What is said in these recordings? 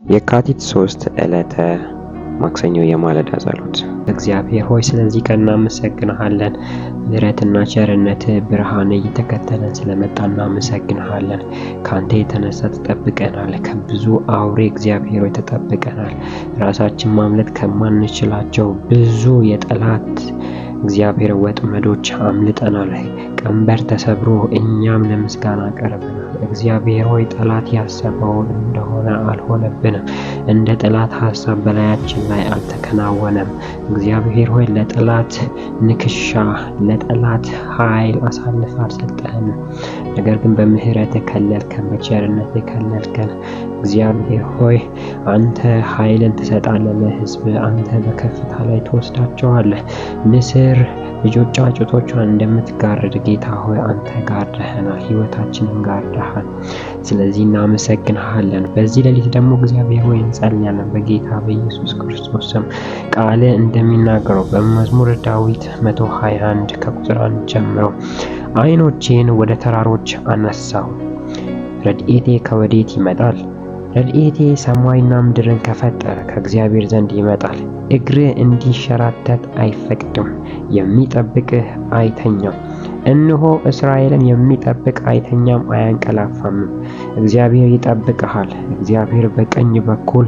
የካቲት 3 ዕለተ ማክሰኞ የማለዳ ጸሎት። እግዚአብሔር ሆይ ስለዚህ ቀን እናመሰግንሃለን። ምሕረትና ቸርነት ብርሃን እየተከተለን ስለመጣ እናመሰግንሃለን። ካንተ የተነሳ ተጠብቀናል። ከብዙ አውሬ እግዚአብሔር ሆይ ተጠብቀናል። ራሳችን ማምለጥ ከማንችላቸው ብዙ የጠላት እግዚአብሔር ወጥመዶች አምልጠናል። ቀንበር ተሰብሮ እኛም ለምስጋና ቀርበናል። እግዚአብሔር ሆይ ጠላት ያሰበውን እንደሆነ አልሆነብንም። እንደ ጠላት ሐሳብ በላያችን ላይ አልተከናወነም። እግዚአብሔር ሆይ ለጠላት ንክሻ፣ ለጠላት ኃይል አሳልፈ አልሰጠህንም። ነገር ግን በምህረት ከለልከን፣ በቸርነት ከለልከን። እግዚአብሔር ሆይ አንተ ኃይልን ትሰጣለህ ለሕዝብ። አንተ በከፍታ ላይ ትወስዳቸዋለህ። ንስር ልጆች ጫጩቶቿን እንደምትጋርድ ጌታ ሆይ አንተ ጋርደህናል፣ ሕይወታችንን ጋርደሃል። ስለዚህ እናመሰግንሃለን። በዚህ ሌሊት ደግሞ እግዚአብሔር ሆይ እንጸልያለን በጌታ በኢየሱስ ክርስቶስ ስም። ቃል እንደሚናገረው በመዝሙረ ዳዊት 121 ከቁጥር 1 ጀምሮ ዓይኖቼን ወደ ተራሮች አነሳሁ፣ ረድኤቴ ከወዴት ይመጣል? ረድኤቴ ሰማይና ምድርን ከፈጠረ ከእግዚአብሔር ዘንድ ይመጣል። እግርህ እንዲንሸራተት አይፈቅድም፣ የሚጠብቅህ አይተኛም። እነሆ እስራኤልን የሚጠብቅ አይተኛም አያንቀላፋም። እግዚአብሔር ይጠብቅሃል። እግዚአብሔር በቀኝ በኩል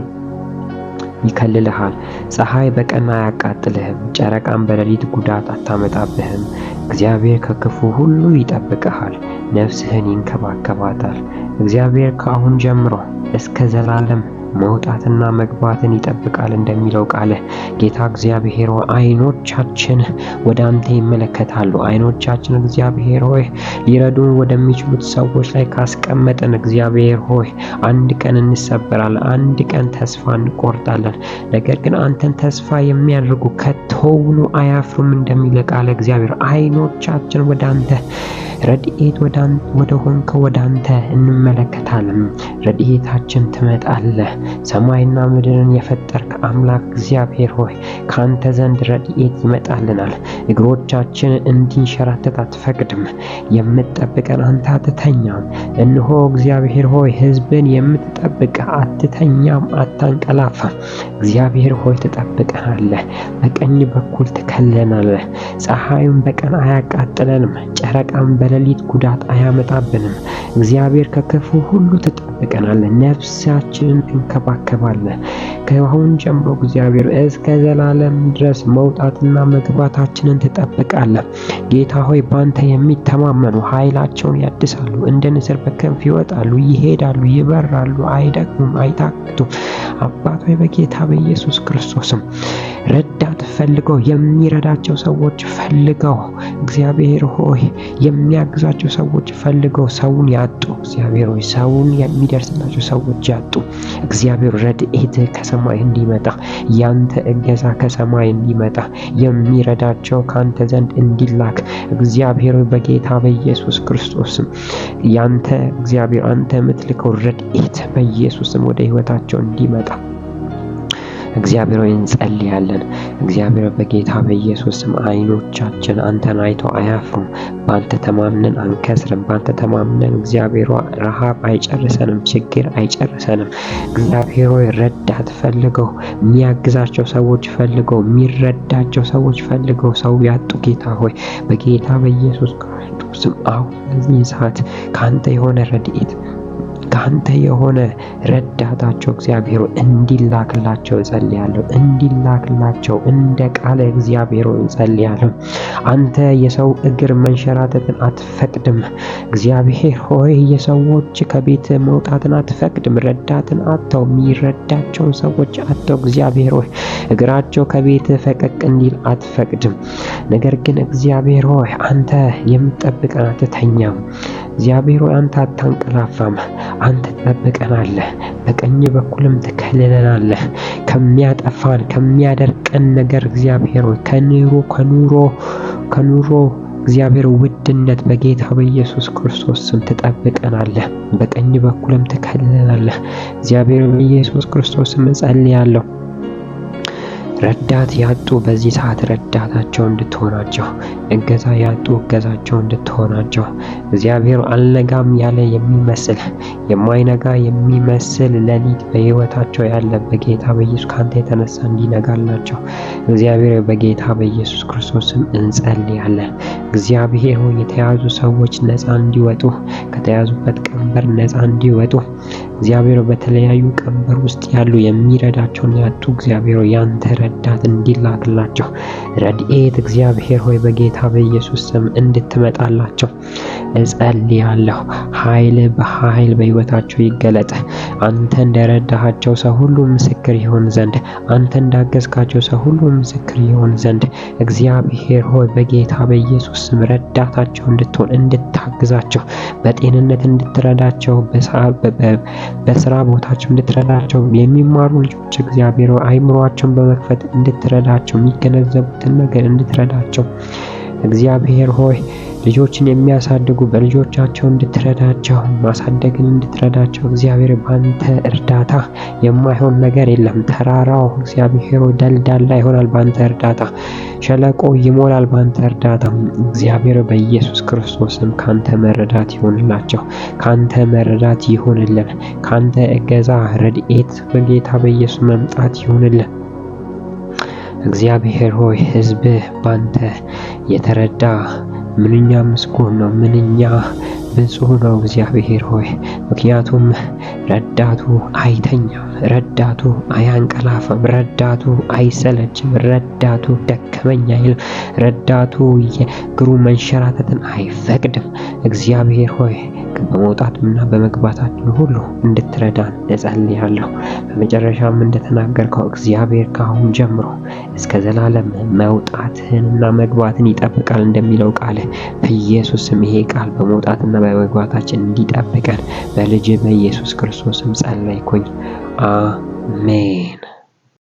ይከልልሃል። ፀሐይ በቀን አያቃጥልህም፣ ጨረቃም በሌሊት ጉዳት አታመጣብህም። እግዚአብሔር ከክፉ ሁሉ ይጠብቅሃል፣ ነፍስህን ይንከባከባታል። እግዚአብሔር ከአሁን ጀምሮ እስከ ዘላለም መውጣትና መግባትን ይጠብቃል እንደሚለው ቃል ጌታ እግዚአብሔር ሆይ ዓይኖቻችን ወደ አንተ ይመለከታሉ። ዓይኖቻችን እግዚአብሔር ሆይ ሊረዱን ወደሚችሉት ሰዎች ላይ ካስቀመጥን እግዚአብሔር ሆይ አንድ ቀን እንሰበራለን፣ አንድ ቀን ተስፋ እንቆርጣለን። ነገር ግን አንተን ተስፋ የሚያደርጉ ከቶውኑ አያፍሩም እንደሚለው ቃል እግዚአብሔር ዓይኖቻችን ወደ አንተ ረድኤት ወደ ሆንከው ወደ አንተ እንመለከታለን። ረድኤታችን ትመጣለህ። ሰማይና ምድርን የፈጠርክ አምላክ እግዚአብሔር ሆይ ካንተ ዘንድ ረድኤት ይመጣልናል። እግሮቻችን እንዲንሸራተት አትፈቅድም። የምትጠብቀን አንተ አትተኛም። እነሆ እግዚአብሔር ሆይ ሕዝብን የምትጠብቅ አትተኛም፣ አታንቀላፋም። እግዚአብሔር ሆይ ትጠብቀናለህ። በቀኝ በኩል ትከለናለህ። ፀሐዩን በቀን አያቃጥለንም፣ ጨረቃም በሌሊት ጉዳት አያመጣብንም። እግዚአብሔር ከክፉ ሁሉ ትጠብቀናለህ። ነፍሳችንን ትንከባከባለህ። ከአሁን ጀምሮ እግዚአብሔር እስከ ዘላለም ድረስ መውጣትና መግባታችንን ትጠብቃለህ። ጌታ ሆይ ባንተ የሚተማመኑ ኃይላቸውን ያድሳሉ፣ እንደ ንስር በክንፍ ይወጣሉ፣ ይሄዳሉ፣ ይበራሉ፣ አይደክሙም፣ አይታክቱም። አባት ሆይ በጌታ በኢየሱስ ክርስቶስም ረዳት ፈልገው የሚረዳቸው ሰዎች ፈልገው እግዚአብሔር ሆይ የሚያግዛቸው ሰዎች ፈልገው ሰውን ያጡ እግዚአብሔር ሆይ ሰውን የሚደርስላቸው ሰዎች ያጡ እግዚአብሔር ረድኤት ከሰማይ እንዲመጣ ያንተ እገዛ ከሰማይ እንዲመጣ የሚረዳቸው ካንተ ዘንድ እንዲላክ እግዚአብሔር በጌታ በኢየሱስ ክርስቶስም ያንተ እግዚአብሔር አንተ የምትልከው ረድኤት በኢየሱስም ወደ ሕይወታቸው እንዲመጣ እግዚአብሔር ሆይ እንጸልያለን። እግዚአብሔር በጌታ በኢየሱስ ስም ዓይኖቻችን አንተን አይተው አያፍሩም። ባንተ ተማምነን አንከስርም። ባንተ ተማምነን እግዚአብሔር ረሃብ አይጨርሰንም፣ ችግር አይጨርሰንም። እግዚአብሔር ሆይ ረዳት ፈልገው የሚያግዛቸው ሰዎች ፈልገው የሚረዳቸው ሰዎች ፈልገው ሰው ያጡ ጌታ ሆይ በጌታ በኢየሱስ ክርስቶስ ስም አሁን በዚህ ሰዓት ካንተ የሆነ ረድኤት ካንተ የሆነ ረዳታቸው እግዚአብሔር እንዲላክላቸው እጸልያለሁ። እንዲላክላቸው እንደ ቃል እግዚአብሔር እጸልያለሁ። አንተ የሰው እግር መንሸራተትን አትፈቅድም። እግዚአብሔር ሆይ የሰዎች ከቤት መውጣትን አትፈቅድም። ረዳትን አጥተው የሚረዳቸውን ሰዎች አጥተው እግዚአብሔር ሆይ እግራቸው ከቤት ፈቀቅ እንዲል አትፈቅድም። ነገር ግን እግዚአብሔር ሆይ አንተ የምትጠብቀን አትተኛም። እግዚአብሔር ሆይ አንተ አታንቀላፋም። አንተ ትጠብቀናለህ፣ በቀኝ በኩልም ትከልለናለህ። ከሚያጠፋን ከሚያደርቀን ነገር እግዚአብሔር ሆይ ከኑሮ እግዚአብሔር ውድነት በጌታ በኢየሱስ ክርስቶስ ስም ትጠብቀናለህ፣ በቀኝ በኩልም ትከልለናለህ። እግዚአብሔር በኢየሱስ ክርስቶስ ስም እጸልያለሁ። ረዳት ያጡ በዚህ ሰዓት ረዳታቸው እንድትሆናቸው እገዛ ያጡ እገዛቸው እንድትሆናቸው እግዚአብሔር አልነጋም ያለ የሚመስል የማይነጋ የሚመስል ሌሊት በሕይወታቸው ያለ በጌታ በኢየሱስ ካንተ የተነሳ እንዲነጋላቸው እግዚአብሔር በጌታ በኢየሱስ ክርስቶስም እንጸልያለን። እግዚአብሔር ሆይ የተያዙ ሰዎች ነፃ እንዲወጡ ከተያዙበት ቀንበር ነፃ እንዲወጡ እግዚአብሔር በተለያዩ ቀንበር ውስጥ ያሉ የሚረዳቸውን ያጡ እግዚአብሔር ያንተ ረዳት እንዲላክላቸው ረድኤት እግዚአብሔር ሆይ በጌታ በኢየሱስ ስም እንድትመጣላቸው እጸልያለሁ። ኃይል በኃይል በሕይወታቸው ይገለጥ። አንተ እንደረዳሃቸው ሰው ሁሉ ምስክር ይሆን ዘንድ አንተ እንዳገዝካቸው ሰው ሁሉ ምስክር ይሆን ዘንድ እግዚአብሔር ሆይ በጌታ በኢየሱስ ስም ረዳታቸው እንድትሆን እንድታግዛቸው በጤንነት እንድትረዳቸው በስራ ቦታቸው እንድትረዳቸው የሚማሩ ልጆች እግዚአብሔር አይምሮአቸውን በመክፈት እንድትረዳቸው የሚገነዘቡትን ነገር እንድትረዳቸው እግዚአብሔር ሆይ ልጆችን የሚያሳድጉ በልጆቻቸው እንድትረዳቸው ማሳደግን እንድትረዳቸው እግዚአብሔር ባንተ እርዳታ የማይሆን ነገር የለም። ተራራው እግዚአብሔር ደልዳላ ይሆናል ባንተ እርዳታ፣ ሸለቆ ይሞላል ባንተ እርዳታ። እግዚአብሔር በኢየሱስ ክርስቶስም ካንተ መረዳት ይሆንላቸው፣ ካንተ መረዳት ይሆንልን፣ ካንተ እገዛ ረድኤት በጌታ በኢየሱስ መምጣት ይሆንልን። እግዚአብሔር ሆይ ሕዝብህ ባንተ የተረዳ ምንኛ ምስጉን ነው፣ ምንኛ ብፁዕ ነው እግዚአብሔር ሆይ። ምክንያቱም ረዳቱ አይተኛም፣ ረዳቱ አያንቀላፋም፣ ረዳቱ አይሰለችም፣ ረዳቱ ደከመኝ አይልም፣ ረዳቱ የእግሩ መንሸራተትን አይፈቅድም። እግዚአብሔር ሆይ በመውጣትና በመግባታችን ሁሉ እንድትረዳን እጸልያለሁ። በመጨረሻም እንደተናገርከው እግዚአብሔር ከአሁን ጀምሮ እስከ ዘላለም መውጣትህንና መግባትን ይጠብቃል እንደሚለው ቃል በኢየሱስም ይሄ ቃል በመውጣትና በመግባታችን እንዲጠብቀን በልጅ በኢየሱስ ክርስቶስም ጸለይኩኝ። አሜን።